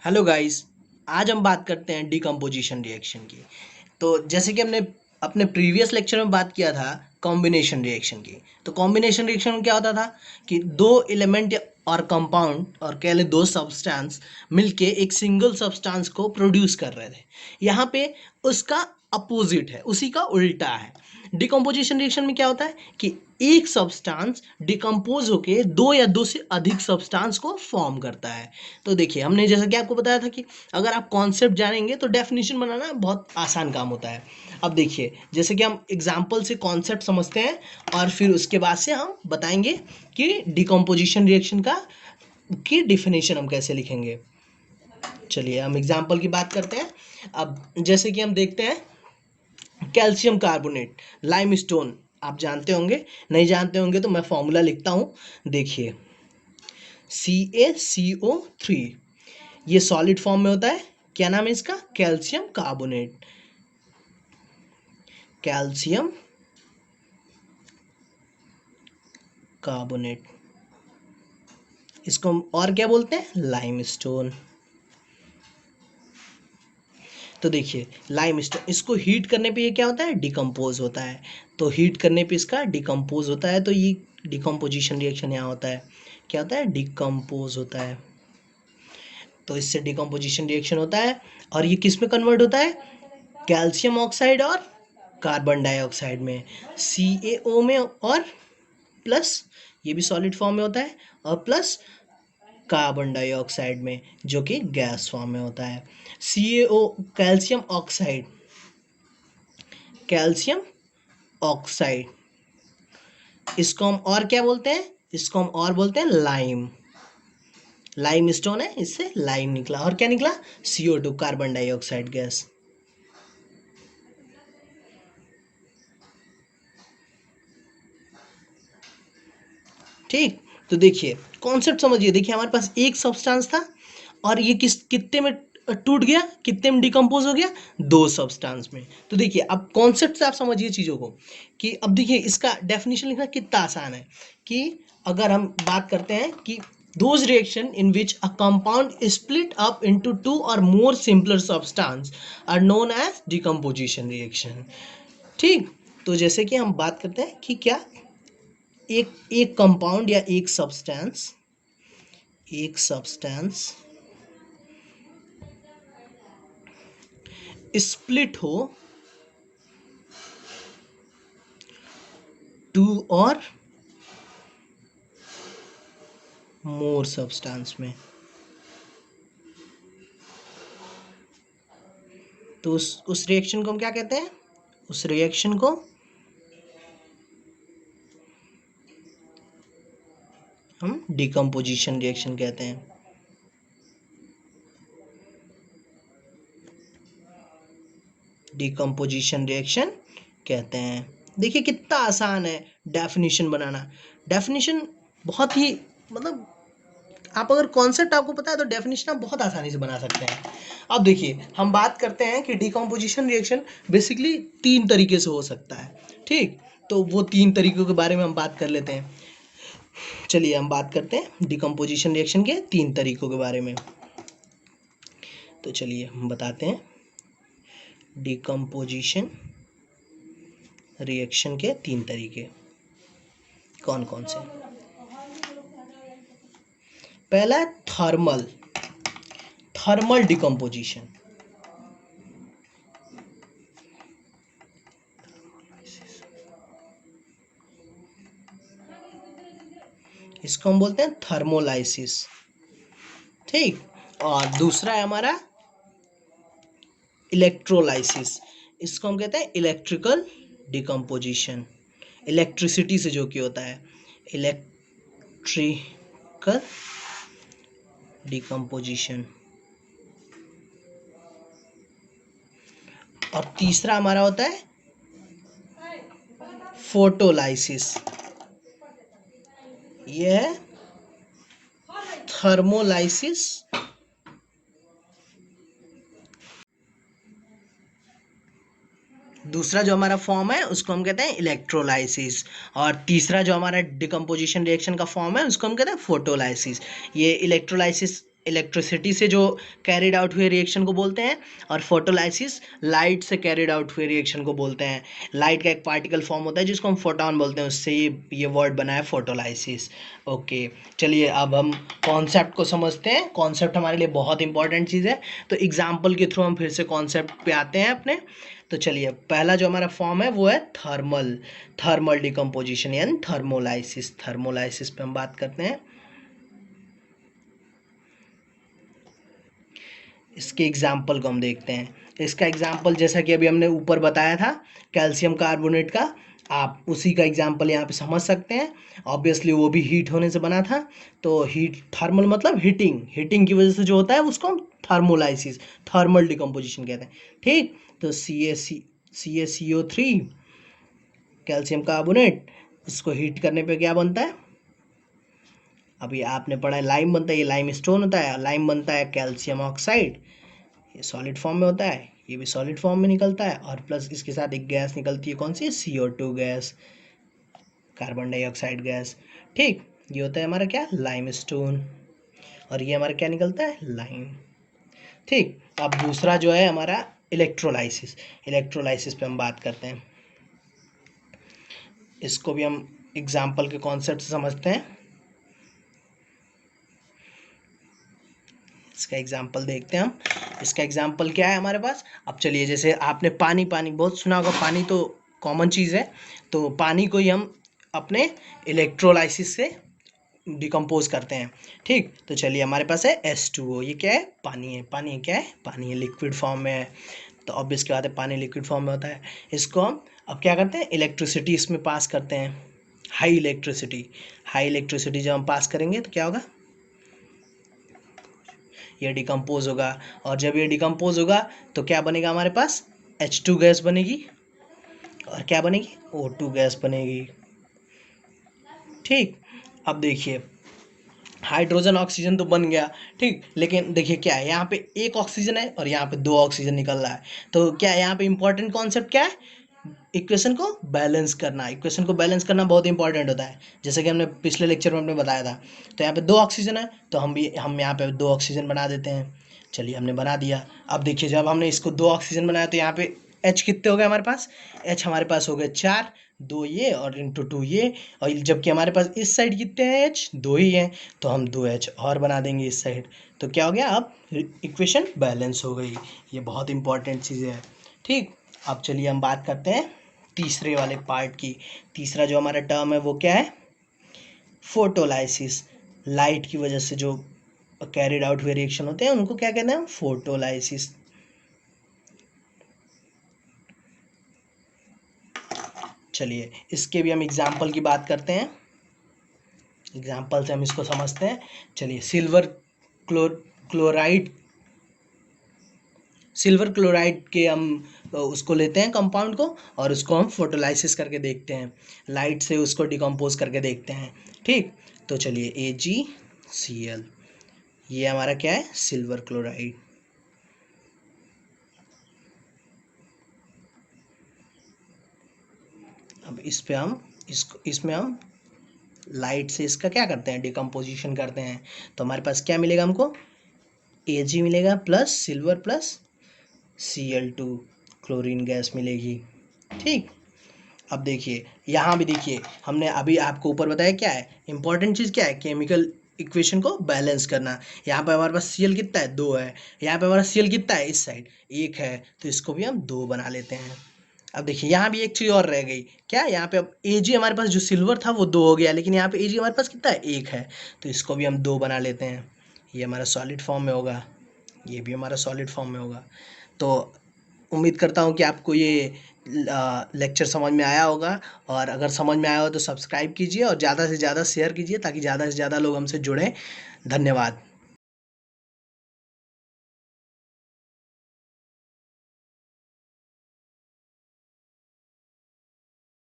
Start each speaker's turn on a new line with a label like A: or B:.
A: Hello guys. आज हम बात करते हैं डिकम्पोजिशन रिएक्शन की। तो जैसे कि हमने अपने प्रीवियस लेक्चर में बात किया था कॉम्बिनेशन रिएक्शन की। तो कॉम्बिनेशन रिएक्शन में क्या होता था कि दो एलिमेंट और कंपाउंड और कह लें दो सब्सटेंस मिलके एक सिंगल सब्सटेंस को प्रोड्यूस कर रहे थे। यहाँ पे उसका अपोजिट है, उसी का उल्टा है। डिकम्पोजिशन रिएक्शन में क्या होता है कि एक सब्सटेंस डिकम्पोज होके दो या दो से अधिक सब्सटेंस को फॉर्म करता है। तो देखिए, हमने जैसा कि आपको बताया था कि अगर आप कॉन्सेप्ट जानेंगे तो डेफिनेशन बनाना बहुत आसान काम होता है। अब देखिए, जैसे कि हम एग्जाम्पल से कॉन्सेप्ट समझते हैं और फिर उसके बाद से हम बताएंगे कि डिकम्पोजिशन रिएक्शन का की डिफिनेशन हम कैसे लिखेंगे। चलिए हम एग्जाम्पल की बात करते हैं। अब जैसे कि हम देखते हैं कैल्शियम कार्बोनेट, लाइमस्टोन, आप जानते होंगे, नहीं जानते होंगे तो मैं फॉर्मूला लिखता हूँ। देखिए, CaCO3, ये सॉलिड फॉर्म में होता है। क्या नाम है इसका? Calcium carbonate. कैल्शियम कार्बोनेट, इसको हम और क्या बोलते हैं? लाइमस्टोन। तो देखिए, लाइमस्टोन, इसको हीट करने पे ये क्या होता है? डिकम्पोज होता है। तो हीट करने पे इसका डिकम्पोज होता है, तो ये डिकम्पोजिशन रिएक्शन यहाँ होता है। क्या होता है? डिकम्पोज होता है। तो इससे डिकम्पोजिशन रिएक्शन होता है। और ये किस में कन्वर्ट होता है? कैल्शियम ऑक्साइड और कार्बन डाइऑक्साइड में, CaO में, और प्लस ये भी सॉलिड फॉर्म में होता है, और प्लस कार्बन डाइऑक्साइड में जो कि गैस फॉर्म में होता है। CaO, calcium oxide, calcium oxide, इसको हम और क्या बोलते हैं? इसको हम और बोलते हैं लाइम। लाइम स्टोन है, इससे लाइम निकला। और क्या निकला? CO2, carbon dioxide gas. ठीक। तो देखिए, कॉन्सेप्ट समझिए। देखिए, हमारे पास एक सब्सटेंस था और ये कितने में टूट गया, कितने में डिकम्पोज हो गया? दो सब्सटेंस में। तो देखिए, अब कॉन्सेप्ट से आप समझिए चीज़ों को कि अब देखिए इसका डेफिनेशन लिखना कितना आसान है। कि अगर हम बात करते हैं कि those reaction in which a compound is split up into two or more simpler substance are known as decomposition reaction। ठीक। तो जैसे कि हम बात करते हैं कि क्या एक एक कंपाउंड या एक सब्सटेंस स्प्लिट हो टू और मोर सब्सटेंस में, तो उस रिएक्शन को हम क्या कहते हैं? उस रिएक्शन को हम डिकम्पोजिशन रिएक्शन कहते हैं। डिकम्पोजिशन रिएक्शन कहते हैं। देखिए कितना आसान है डेफिनेशन बनाना। डेफिनेशन बहुत ही, मतलब आप अगर कॉन्सेप्ट आपको पता है तो डेफिनेशन आप बहुत आसानी से बना सकते हैं। अब देखिए, हम बात करते हैं कि डिकम्पोजिशन रिएक्शन बेसिकली तीन तरीके से हो सकता है। ठीक। तो वो तीन तरीकों के बारे में हम बात कर लेते हैं। चलिए हम बात करते हैं डिकम्पोजिशन रिएक्शन के तीन तरीकों के बारे में। तो चलिए हम बताते हैं डिकम्पोजिशन रिएक्शन के तीन तरीके कौन कौन से। पहला है थर्मल, थर्मल डिकम्पोजिशन। इसको हम बोलते हैं थर्मोलाइसिस। ठीक। और दूसरा है हमारा इलेक्ट्रोलाइसिस। इसको हम कहते हैं इलेक्ट्रिकल डिकम्पोजिशन। इलेक्ट्रिसिटी से जो कि होता है, इलेक्ट्रिकल डिकम्पोजिशन। और तीसरा हमारा होता है फोटोलाइसिस। यह है थर्मोलाइसिस दूसरा जो हमारा फॉर्म है उसको हम कहते हैं इलेक्ट्रोलाइसिस, और तीसरा जो हमारा डिकम्पोजिशन रिएक्शन का फॉर्म है उसको हम कहते हैं फोटोलाइसिस। ये इलेक्ट्रोलाइसिस इलेक्ट्रिसिटी से जो कैरिड आउट हुए रिएक्शन को बोलते हैं, और फोटोलाइसिस लाइट से कैरिड आउट हुए रिएक्शन को बोलते हैं। लाइट का एक पार्टिकल फॉर्म होता है जिसको हम फोटॉन बोलते हैं, उससे ये वर्ड बना है फोटोलाइसिस। ओके, चलिए अब हम कॉन्सेप्ट को समझते हैं। कॉन्सेप्ट हमारे लिए बहुत इंपॉर्टेंट चीज़ है, तो एग्जाम्पल के थ्रू हम फिर से कॉन्सेप्ट पे आते हैं अपने। तो चलिए पहला जो हमारा फॉर्म है वो है थर्मल डिकम्पोजिशन यानी थर्मोलाइसिस। थर्मोलाइसिस पे हम बात करते हैं। इसके एग्जाम्पल को हम देखते हैं। इसका एग्जाम्पल जैसा कि अभी हमने ऊपर बताया था कैल्शियम कार्बोनेट का, आप उसी का एग्जाम्पल यहाँ पे समझ सकते हैं। ऑब्वियसली वो भी हीट होने से बना था, तो हीट थर्मल मतलब हीटिंग की वजह से जो होता है उसको हम थर्मोलाइसिस थर्मल डिकम्पोजिशन कहते हैं। ठीक, तो CaCO3 कैल्शियम कार्बोनेट, इसको हीट करने पे क्या बनता है, अभी आपने पढ़ा है लाइम बनता है, ये लाइम स्टोन होता है। लाइम बनता है कैल्शियम ऑक्साइड, ये सॉलिड फॉर्म में होता है, ये भी सॉलिड फॉर्म में निकलता है, और प्लस इसके साथ एक गैस निकलती है, कौन सी, CO2 gas, carbon dioxide gas. ठीक, ये होता है हमारा क्या, लाइम स्टोन, और ये हमारा क्या निकलता है, लाइम। ठीक, अब दूसरा जो है हमारा इलेक्ट्रोलाइसिस पे हम बात करते हैं। इसको भी हम एग्जाम्पल के कॉन्सेप्ट से समझते हैं। इसका एग्जाम्पल देखते हैं हम। इसका एग्जाम्पल क्या है हमारे पास, अब चलिए जैसे आपने पानी बहुत सुना होगा, पानी तो कॉमन चीज़ है, तो पानी को ही हम अपने इलेक्ट्रोलाइसिस से डिकम्पोज करते हैं। ठीक, तो चलिए हमारे पास है H2O, ये क्या है, पानी है। पानी क्या है, पानी है, लिक्विड फॉर्म में है, तो ऑब्वियस की बात है पानी लिक्विड फॉर्म में होता है। इसको हम अब क्या करते हैं, इलेक्ट्रिसिटी इसमें पास करते हैं, हाई इलेक्ट्रिसिटी जब हम पास करेंगे तो क्या होगा, ये डिकम्पोज होगा, और जब ये डिकम्पोज होगा तो क्या बनेगा हमारे पास, H2 गैस बनेगी, और क्या बनेगी, O2 गैस बनेगी। ठीक, अब देखिए हाइड्रोजन ऑक्सीजन तो बन गया, ठीक, लेकिन देखिए क्या है, यहाँ पे एक ऑक्सीजन है और यहाँ पे दो ऑक्सीजन निकल रहा है, तो क्या है यहाँ पे इंपॉर्टेंट कॉन्सेप्ट क्या है, इक्वेशन को बैलेंस करना। इक्वेशन को बैलेंस करना बहुत इंपॉर्टेंट होता है, जैसे कि हमने पिछले लेक्चर में हमने बताया था। तो यहाँ पे दो ऑक्सीजन है, तो हम यहाँ पे दो ऑक्सीजन बना देते हैं। चलिए हमने बना दिया। अब देखिए जब हमने इसको दो ऑक्सीजन बनाया तो यहाँ पे H कितने हो गए हमारे पास, H हमारे पास हो गए 4, 2 ये और इंटू 2 ये, और जबकि हमारे पास इस साइड कितने हैं, H 2 ही हैं, तो हम 2H और बना देंगे इस साइड, तो क्या हो गया, अब इक्वेशन बैलेंस हो गई। ये बहुत इंपॉर्टेंट चीज़ है। ठीक, अब चलिए हम बात करते हैं तीसरे वाले पार्ट की। तीसरा जो हमारा टर्म है वो क्या है, फोटोलाइसिस। लाइट की वजह से जो कैरिड आउट हुए रिएक्शन होते हैं उनको क्या कहते हैं, फोटोलाइसिस। चलिए इसके भी हम एग्जाम्पल की बात करते हैं, एग्जाम्पल से हम इसको समझते हैं। चलिए सिल्वर क्लोराइड के हम उसको लेते हैं कंपाउंड को, और उसको हम फोटोलाइसिस करके देखते हैं, लाइट से उसको डिकम्पोज करके देखते हैं। ठीक, तो चलिए AgCl, ये हमारा क्या है, सिल्वर क्लोराइड। अब इस पे हम इसमें हम लाइट से इसका क्या करते हैं, डिकम्पोजिशन करते हैं, तो हमारे पास क्या मिलेगा हमको, Ag मिलेगा plus silver plus Cl2 chlorine gas मिलेगी। ठीक, अब देखिए यहाँ भी देखिए हमने अभी आपको ऊपर बताया क्या है, इंपॉर्टेंट चीज़ क्या है, केमिकल इक्वेशन को बैलेंस करना। यहाँ पे हमारे पास Cl कितना है, 2 है, यहाँ पे हमारा Cl कितना है, इस साइड 1 है, तो इसको भी हम 2 बना लेते हैं। अब देखिए यहाँ भी एक चीज़ और रह गई, क्या, यहाँ पे अब Ag हमारे पास जो सिल्वर था वो 2 हो गया, लेकिन यहाँ पे Ag हमारे पास कितना है, 1 है, तो इसको भी हम 2 बना लेते हैं। ये हमारा सॉलिड फॉर्म में होगा, ये भी हमारा सॉलिड फॉर्म में होगा। तो उम्मीद करता हूँ कि आपको ये लेक्चर समझ में आया होगा, और अगर समझ में आया हो तो सब्सक्राइब कीजिए और ज़्यादा से ज़्यादा शेयर कीजिए ताकि ज़्यादा से ज़्यादा लोग हमसे जुड़ें। धन्यवाद।